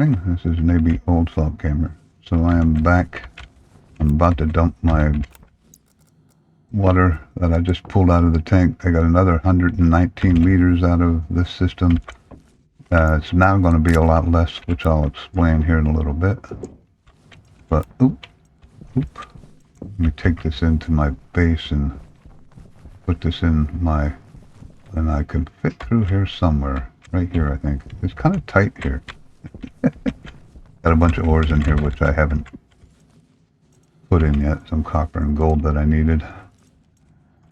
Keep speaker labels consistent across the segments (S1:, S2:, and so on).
S1: morning. This is Navy Old Salt Gamer. So I am back. I'm about to dump my water that I just pulled out of the tank. I got another 119 liters out of this system. It's now going to be a lot less, which I'll explain here in a little bit. But, oop. Let me take this into my base and put this in my... And I can fit through here somewhere. Right here, I think. It's kind of tight here. Got a bunch of ores in here, which I haven't put in yet. Some copper and gold that I needed.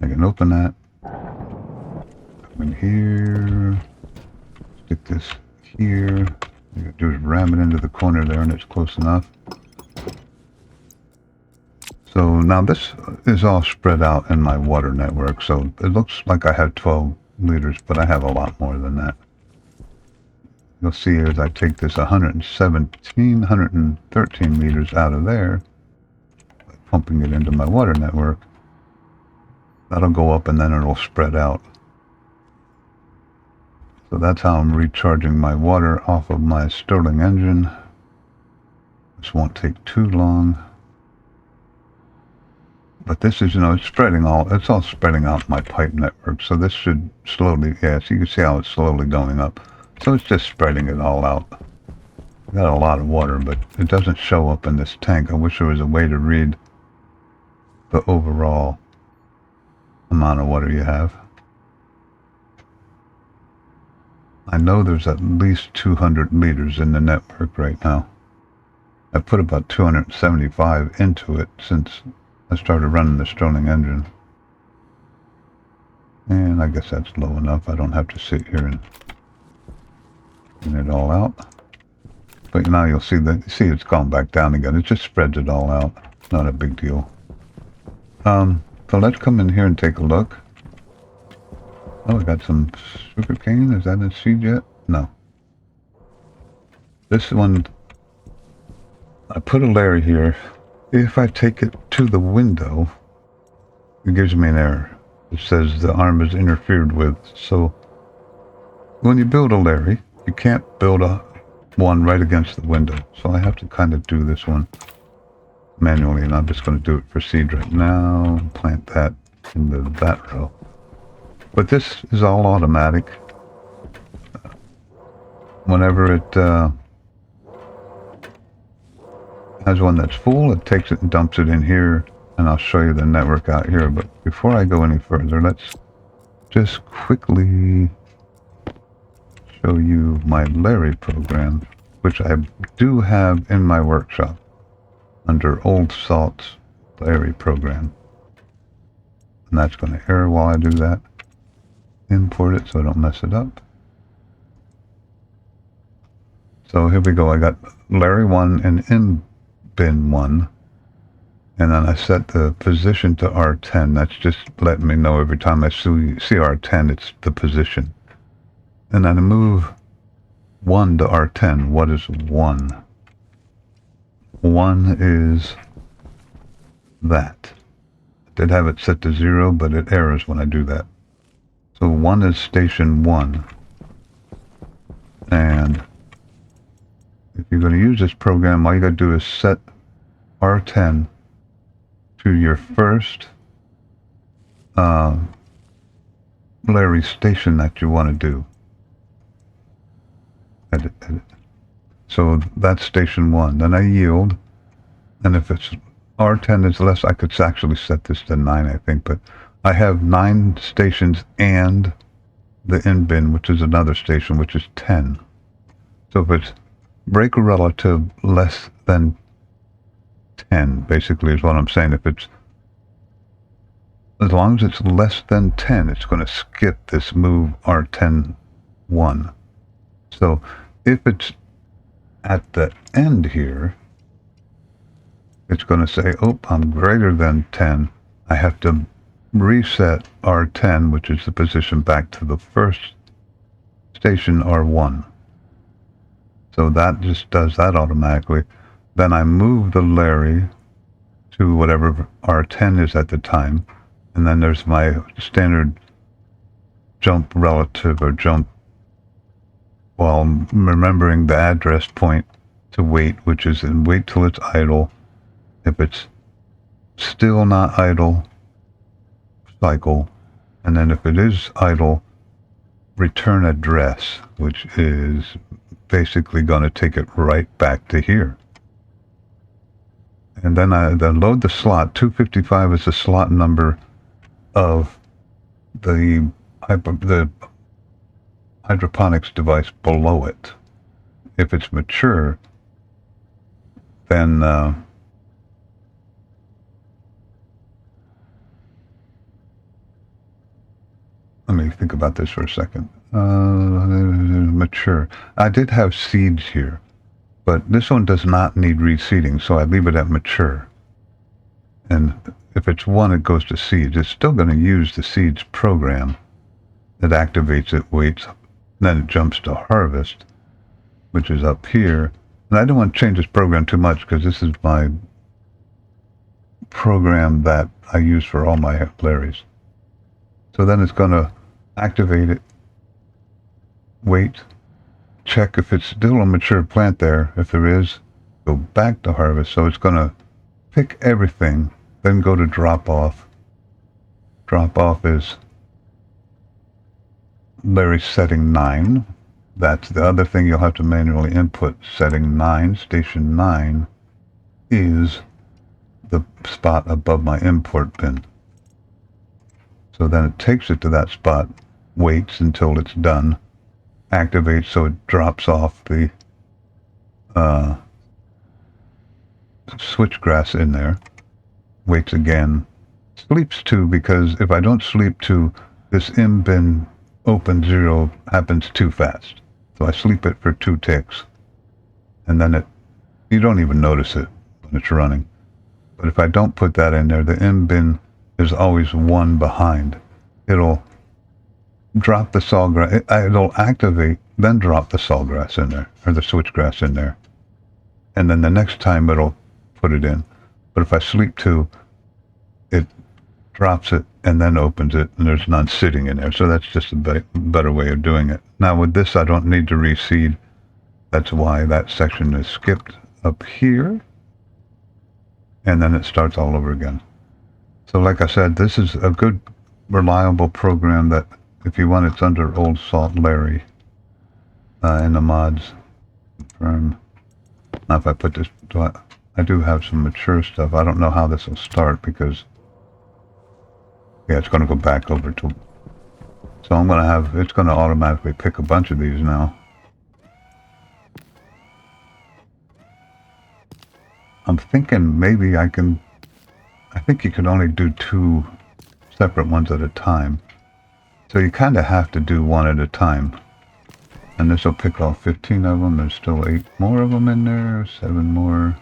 S1: I can open that. Come in here. Stick this here. All you gotta do is ram it into the corner there, and it's close enough. So now this is all spread out in my water network. So it looks like I have 12 liters, but I have a lot more than that. You'll see as I take this 113 liters out of there, pumping it into my water network, that'll go up and then it'll spread out. So that's how I'm recharging my water off of my Stirling engine. This won't take too long. But this is, it's all spreading out my pipe network. So this should slowly, so you can see how it's slowly going up. So it's just spreading it all out. Got a lot of water, but it doesn't show up in this tank. I wish there was a way to read the overall amount of water you have. I know there's at least 200 liters in the network right now. I put about 275 into it since I started running the Stirling engine. And I guess that's low enough. I don't have to sit here and clean it all out. But now you'll see it's gone back down again. It just spreads it all out. Not a big deal. So let's come in here and take a look. Oh, I got some sugar cane. Is that a seed yet? No. This one, I put a layer here. If I take it to the window, it gives me an error. It says the arm is interfered with. So when you build a Larry, you can't build one right against the window. So I have to kind of do this one manually, and I'm just going to do it for seed right now. Plant that into that row. But this is all automatic. Whenever it has one that's full, it takes it and dumps it in here, and I'll show you the network out here. But before I go any further, let's just quickly show you my Larry program, which I do have in my workshop under Old Salt's Larry program. And that's going to error while I do that. Import it so I don't mess it up. So here we go. I got Larry 1 and in bin 1. And then I set the position to R10. That's just letting me know every time I see R10, it's the position. And then I move 1 to R10. What is 1? 1 is that. I did have it set to 0, but it errors when I do that. So 1 is station 1. And if you're going to use this program, all you got to do is set R10 to your first Larry station that you want to do. Edit. So that's station 1. Then I yield. And if it's R10 is less, I could actually set this to 9, I think. But I have 9 stations and the in bin, which is another station, which is 10. So if it's breaker relative less than 10, basically is what I'm saying. If it's, as long as it's less than 10, it's going to skip this move R10 1. So if it's at the end here, it's going to say, oh, I'm greater than 10. I have to reset R10, which is the position, back to the first station R1. So that just does that automatically. Then I move the Larry to whatever R10 is at the time. And then there's my standard jump relative or jump while remembering the address point to wait, which is in wait till it's idle. If it's still not idle, cycle. And then if it is idle, return address, which is basically going to take it right back to here. And then I then load the slot. 255 is the slot number of the hydroponics device below it. If it's mature, then let me think about this for a second. Mature. I did have seeds here, but this one does not need reseeding, so I leave it at mature. And if it's 1, it goes to seeds. It's still going to use the seeds program. It activates it, waits, then it jumps to harvest, which is up here. And I don't want to change this program too much because this is my program that I use for all my berries. So then it's going to activate it, wait, check if it's still a mature plant there. If there is, go back to harvest. So it's going to pick everything, then go to drop off. Drop off is berry setting 9. That's the other thing you'll have to manually input. Setting 9, station 9 is the spot above my import bin. So then it takes it to that spot, waits until it's done, activates so it drops off the switchgrass in there, waits again, sleeps 2 because if I don't sleep 2, this in bin open 0 happens too fast. So I sleep it for 2 ticks, and then you don't even notice it when it's running. But if I don't put that in there, the in bin is always 1 behind. It'll drop the sawgrass. It'll activate, then drop the sawgrass in there, or the switchgrass in there. And then the next time it'll put it in. But if I sleep 2, it drops it and then opens it, and there's none sitting in there. So that's just a better way of doing it. Now with this, I don't need to reseed. That's why that section is skipped up here. And then it starts all over again. So like I said, this is a good, reliable program that if you want, it's under Old Salt Larry in the mods. Confirm. Now if I put this, I do have some mature stuff. I don't know how this will start because, yeah, it's going to go back over to, so I'm going to have, it's going to automatically pick a bunch of these now. I'm thinking maybe I think you can only do 2 separate ones at a time. So you kind of have to do 1 at a time. And this will pick all 15 of them. There's still 8 more of them in there, 7 more.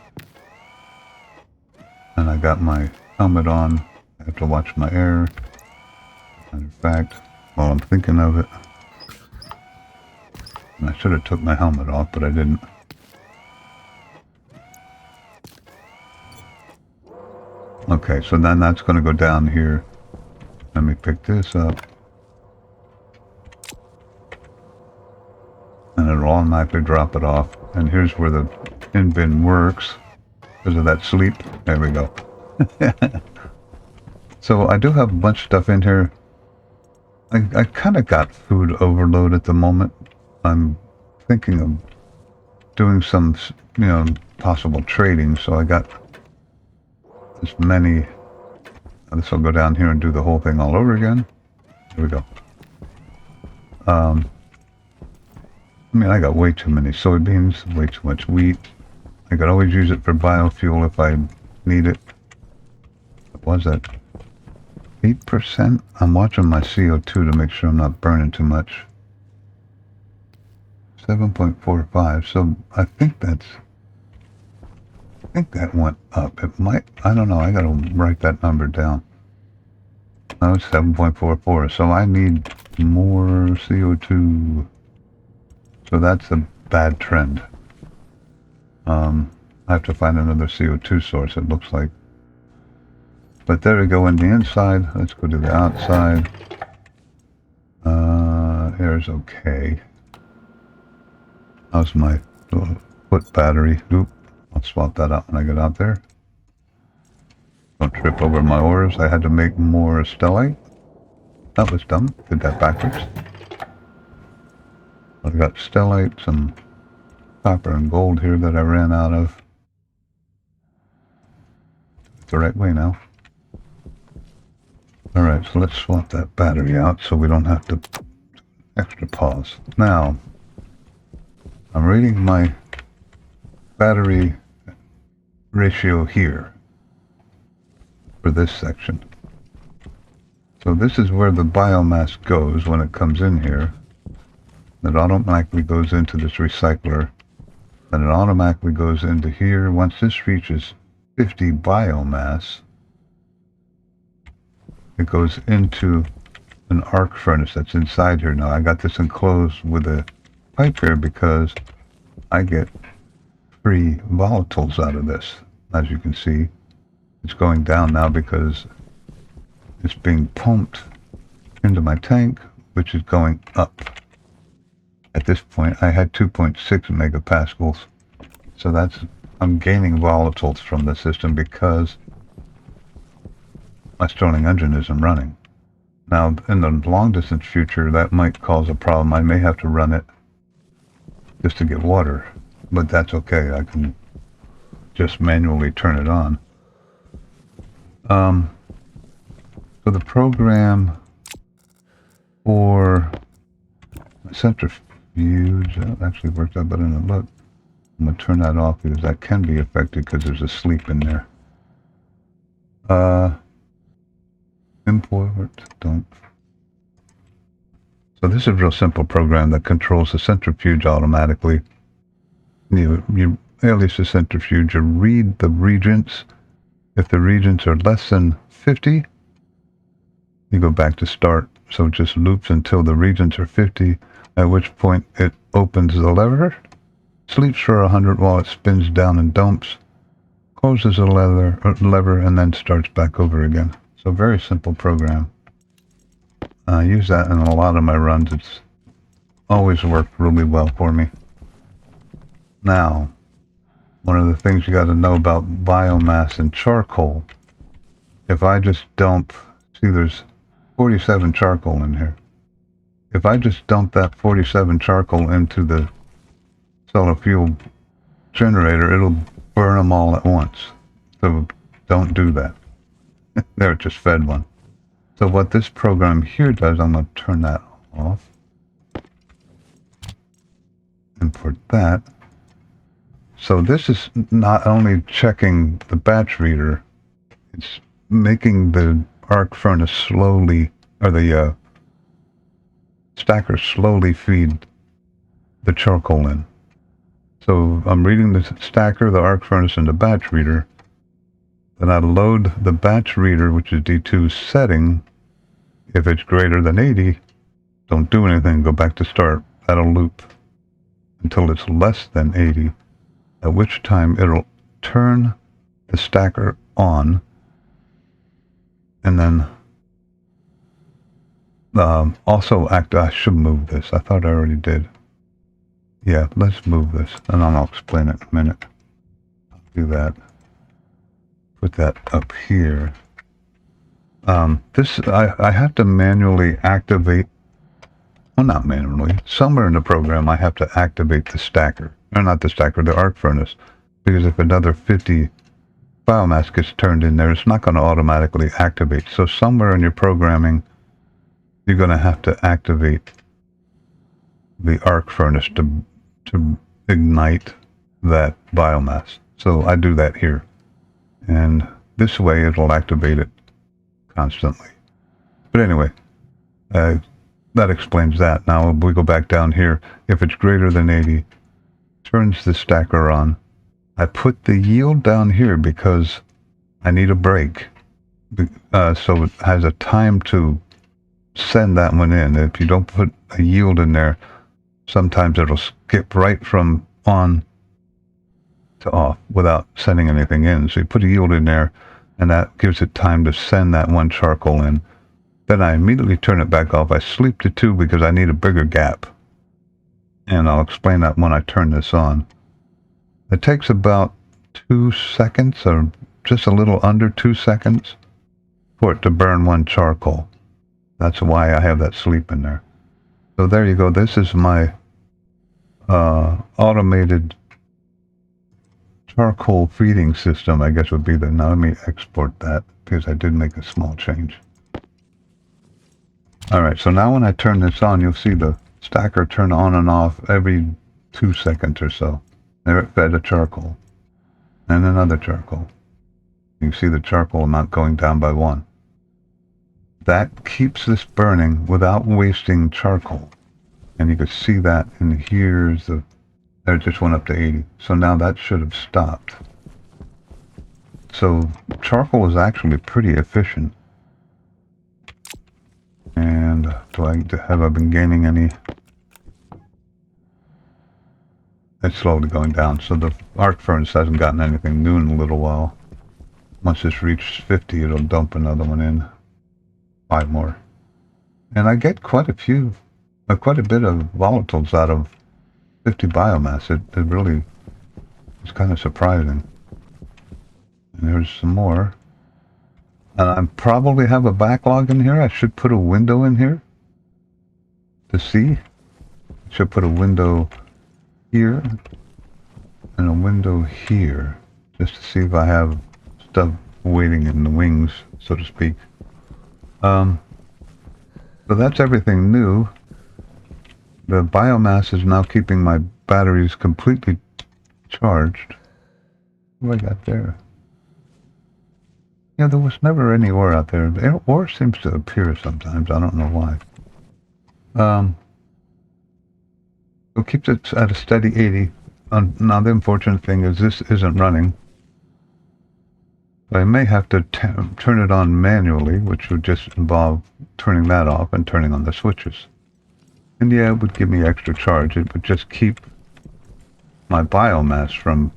S1: And I got my helmet on. I have to watch my air. Matter of fact, while I'm thinking of it, and I should have took my helmet off, but I didn't. Okay, so then that's going to go down here. Let me pick this up. And it'll automatically drop it off. And here's where the in bin works. Because of that sleep. There we go. So I do have a bunch of stuff in here. I kind of got food overload at the moment. I'm thinking of doing some, possible trading. So I got this many. This will go down here and do the whole thing all over again. Here we go. I got way too many soybeans, way too much wheat. I could always use it for biofuel if I need it. What was that? 8%? I'm watching my CO2 to make sure I'm not burning too much. 7.45, so I think that went up. It might, I don't know, I gotta write that number down. No, it's 7.44, so I need more CO2. So that's a bad trend. I have to find another CO2 source, it looks like. But there we go in the inside. Let's go to the outside. Air's okay. How's my Foot battery. Oop. I'll swap that out when I get out there. Don't trip over my ores. I had to make more stellite. That was dumb. Did that backwards. I've got stellite, some copper and gold here that I ran out of. It's the right way now. Alright, so let's swap that battery out so we don't have to extra pause. Now, I'm reading my battery ratio here for this section. So this is where the biomass goes when it comes in here. It automatically goes into this recycler. Then it automatically goes into here. Once this reaches 50 biomass, it goes into an arc furnace that's inside here. Now I got this enclosed with a pipe here because I get free volatiles out of this. As you can see, it's going down now because it's being pumped into my tank, which is going up. At this point, I had 2.6 megapascals, so I'm gaining volatiles from the system because my Stirling engine isn't running. Now, in the long-distance future, that might cause a problem. I may have to run it just to get water, but that's okay. I can just manually turn it on. So the program for centrifuge, that actually worked out better than it looked. I'm going to turn that off because that can be affected because there's a sleep in there. Import, don't. So this is a real simple program that controls the centrifuge automatically. You alias the centrifuge, you read the reagents. If the reagents are less than 50, you go back to start. So it just loops until the reagents are 50, at which point it opens the lever, sleeps for 100 while it spins down and dumps, closes the lever, and then starts back over again. So very simple program. I use that in a lot of my runs. It's always worked really well for me. Now, one of the things you got to know about biomass and charcoal, if I just dump, see there's 47 charcoal in here. If I just dump that 47 charcoal into the solar fuel generator, it'll burn them all at once. So don't do that. There, it just fed one. So what this program here does, I'm going to turn that off. Import that. So this is not only checking the batch reader, it's making the arc furnace slowly, or the stacker slowly feed the charcoal in. So I'm reading the stacker, the arc furnace, and the batch reader. Then I load the batch reader, which is D2 setting. If it's greater than 80, don't do anything, go back to start. That'll loop until it's less than 80, at which time it'll turn the stacker on, and then also I should move this. I thought I already did. Yeah, let's move this, and I'll explain it in a minute. I'll do that. Put that up here. I have to manually activate, well, not manually, somewhere in the program I have to activate the stacker, or not the stacker, the arc furnace, because if another 50 biomass gets turned in there, it's not going to automatically activate. So somewhere in your programming, you're going to have to activate the arc furnace to ignite that biomass. So I do that here. And this way it'll activate it constantly. But anyway, that explains that. Now if we go back down here, if it's greater than 80, turns the stacker on. I put the yield down here because I need a break. So it has a time to send that one in. If you don't put a yield in there, sometimes it'll skip right from on to off without sending anything in. So you put a yield in there, and that gives it time to send that one charcoal in. Then I immediately turn it back off. I sleep to 2 because I need a bigger gap. And I'll explain that when I turn this on. It takes about 2 seconds, or just a little under 2 seconds, for it to burn one charcoal. That's why I have that sleep in there. So there you go. This is my automated charcoal feeding system, I guess would be the... Now let me export that, because I did make a small change. Alright, so now when I turn this on, you'll see the stacker turn on and off every 2 seconds or so. There it fed a charcoal. And another charcoal. You see the charcoal amount going down by 1. That keeps this burning without wasting charcoal. And you can see that in here's the... There it just went up to 80. So now that should have stopped. So charcoal is actually pretty efficient. And have I been gaining any? It's slowly going down. So the arc furnace hasn't gotten anything new in a little while. Once this reaches 50, it'll dump another one in. 5 more. And I get quite a bit of volatiles out of 50 biomass. It really is kind of surprising. And there's some more. And I probably have a backlog in here. I should put a window in here to see. I should put a window here and a window here just to see if I have stuff waiting in the wings, so to speak. So that's everything new. The biomass is now keeping my batteries completely charged. What do I got there? Yeah, there was never any ore out there. The ore seems to appear sometimes. I don't know why. It keeps it at a steady 80. Now the unfortunate thing is this isn't running. I may have to turn it on manually, which would just involve turning that off and turning on the switches. And yeah, it would give me extra charge. It would just keep my biomass from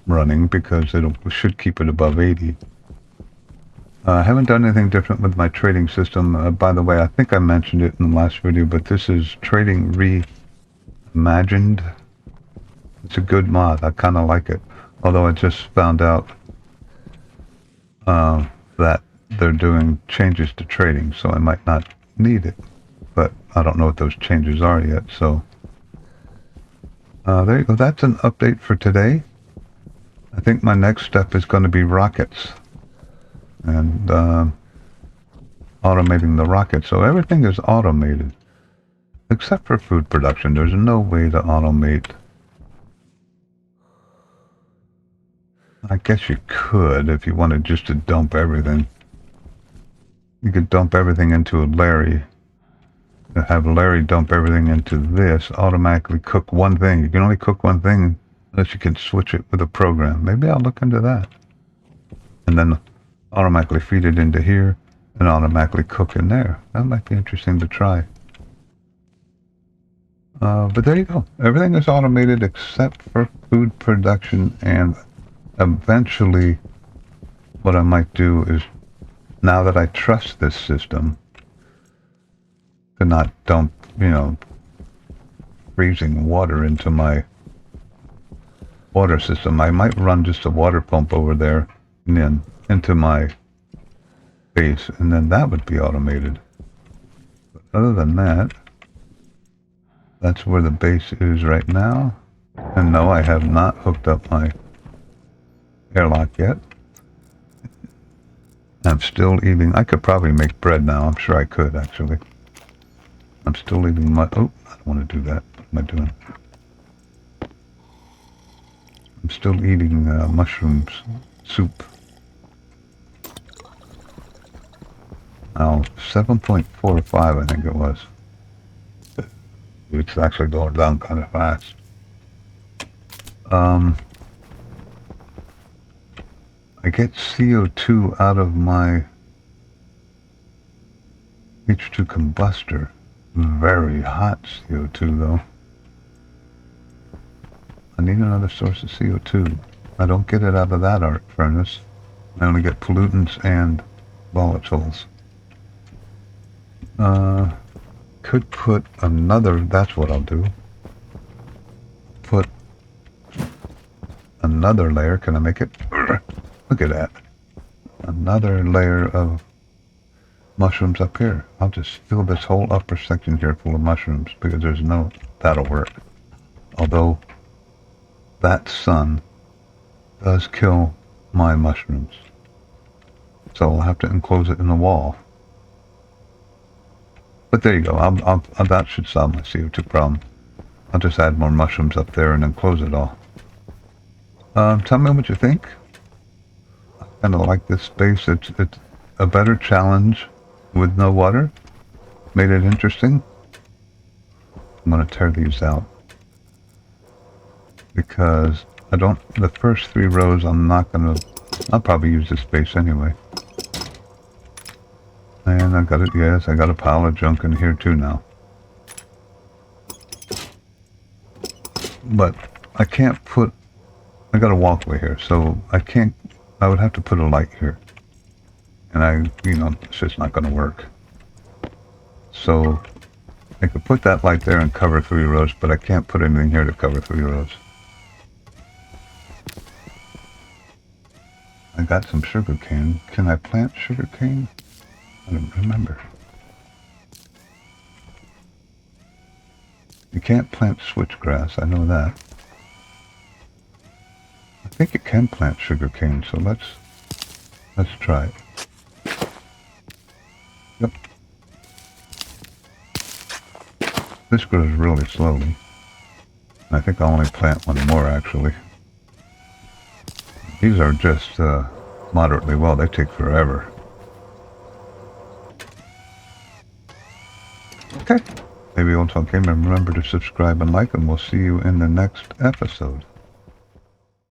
S1: running because it should keep it above 80. I haven't done anything different with my trading system. By the way, I think I mentioned it in the last video, but this is Trading Reimagined. It's a good mod. I kind of like it. Although I just found out that they're doing changes to trading, so I might not need it. But I don't know what those changes are yet, so... there you go. That's an update for today. I think my next step is going to be rockets. And automating the rocket. So everything is automated. Except for food production. There's no way to automate. I guess you could if you wanted just to dump everything. You could dump everything into a Larry. Have Larry dump everything into this. Automatically cook one thing. You can only cook one thing unless you can switch it with a program. Maybe I'll look into that. And then automatically feed it into here and automatically cook in there. That might be interesting to try. But there you go. Everything is automated except for food production, and eventually what I might do is, now that I trust this system to not dump, freezing water into my water system, I might run just a water pump over there and then into my base, and then that would be automated. But other than that, that's where the base is right now. And no, I have not hooked up my airlock yet. I'm still eating. I could probably make bread now. I'm sure I could, actually. I'm still eating my... Oh, I don't want to do that. What am I doing? I'm still eating mushrooms soup. Now, 7.45, I think it was. It's actually going down kind of fast. I get CO2 out of my H2 combustor. Very hot CO2, though. I need another source of CO2. I don't get it out of that arc furnace. I only get pollutants and volatiles. Could put another, that's what I'll do. Put another layer. Can I make it? Look at that. Another layer of mushrooms up here. I'll just fill this whole upper section here full of mushrooms because there's no... That'll work. Although that sun does kill my mushrooms. So I'll have to enclose it in the wall. But there you go. That should solve my CO2 problem. I'll just add more mushrooms up there and then close it all. Tell me what you think. I kind of like this space. It's a better challenge with no water. Made it interesting. I'm going to tear these out. Because the first 3 rows I'm not going to... I'll probably use this space anyway. And I got it, yes, I got a pile of junk in here too now. But I can't put... I got a walkway here, so I can't... I would have to put a light here. And it's just not going to work. So I could put that light there and cover 3 rows, but I can't put anything here to cover 3 rows. I got some sugar cane. Can I plant sugar cane? I don't remember. You can't plant switchgrass, I know that. I think you can plant sugar cane, so let's try it. Yep. This grows really slowly. I think I'll only plant 1 more actually. These are just moderately well, they take forever. Okay. Maybe we'll talk again. Remember to subscribe and like, and we'll see you in the next episode.